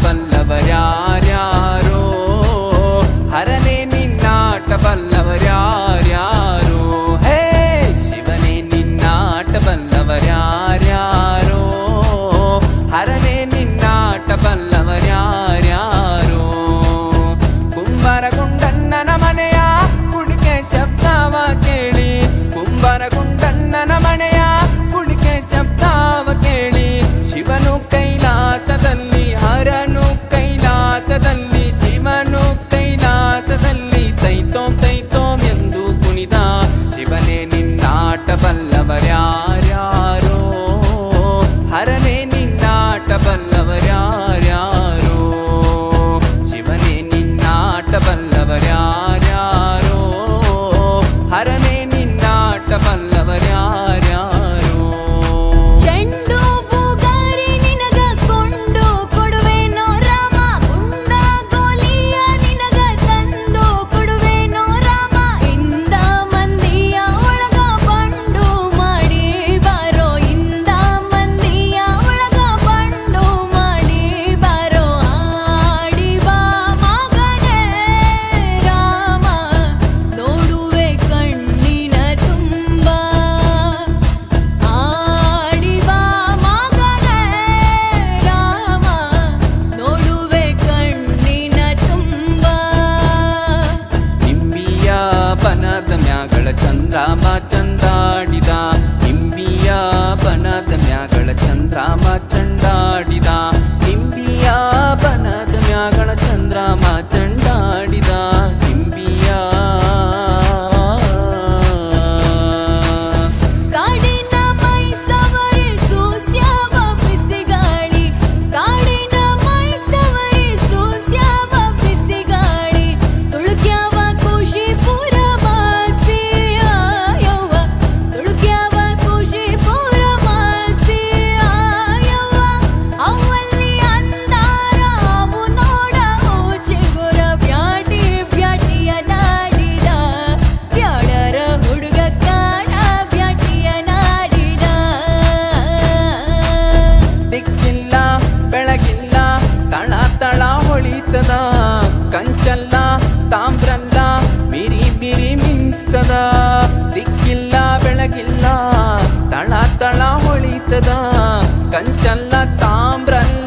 ಬಲ್ಲವರ್ಯಾರ್ಯಾರೋ ಹರನೇ ನಿನ್ನಾಟ ಬಲ್ಲವರ್ಯಾರ್ಯಾರೋ ಹೇ ಶಿವನೇ ನಿನ್ನಾಟ ಬಲ್ಲವರ್ಯಾರ್ಯಾರೋ ಹರನೇ ನಿನ್ನಾಟ ಬಲ್ಲವರ್ಯಾರ್ಯಾರೋ ಕುಂಬಾರಗುಂಡಣ್ಣನ ಮನೆಯ ಕುಣಿಕೆ ಶಬ್ದವ ಕೇಳಿ ಕುಂಬಾರಗುಂಡಣ್ಣನ ಮನೆಯ ಕುಣಿಕೆ ಶಬ್ದವ ಕೇಳಿ ಶಿವನು ಕೈಲಾಸದಲ್ಲಿ ಹರನು ಕೈಲಾಸದಲ್ಲಿ ಶಿವನು ಕೈಲಾಸದಲ್ಲಿ ತೈತೋಂ ತೈತೋಂ ಎಂದು ಕುಣಿದ ಶಿವನೇ ನಿನ್ನಾಟ ಬಲ್ಲವರ್ಯಾರ್ಯಾರೋ ಹರನೇ ನಿನ್ನಾಟ ಬಲ್ಲವರ್ಯಾರ್ಯಾರೋ ಶಿವನೇ ನಿನ್ನಾಟ ಬಲ್ಲವರ್ಯಾರ್ಯಾರೋ ಹರನೇ ನಿನ್ನಾಟ ಬಲ್ಲವರ್ಯಾರ್ಯಾರೋ ಚಂದ್ರಾಮ ಚಂದಾಡಿದ ನಿಂಬಿಯ ಬನದ ಮ್ಯಾಗಳ ಚಂದ್ರಾಮ ಚಂಡಾಡಿದ ನಿಂಬಿಯ ಬನದ ಮ್ಯಾಗಳ ಚಂದ್ರಾಮ ಚಂಡಾಡಿದ ನಿಂಬಿಯ ಕಾಡಿನ ಮೈ ಸವರಿ ಸೂಸ್ಯಾವ ಬಿಸಿಗಾಳಿ ಕಾಡಿನ ಮೈ ಸವರಿ ಸೂಸ್ಯಾವ ಬಿಸಿಗಾಳಿ ತುಳುಕ್ಯಾವ ಖುಷಿ ಪುರ ಕಂಚಲ್ಲ ತಾಮ್ರಲ್ಲ ಬಿರಿ ಬಿರಿ ಮಿಂಚ್ತದ ದಿಕ್ಕಿಲ್ಲ ಬೆಳಗಿಲ್ಲ ತಳ ತಳ ಹೊಳಿತದ ಕಂಚಲ್ಲ ತಾಮ್ರಲ್ಲ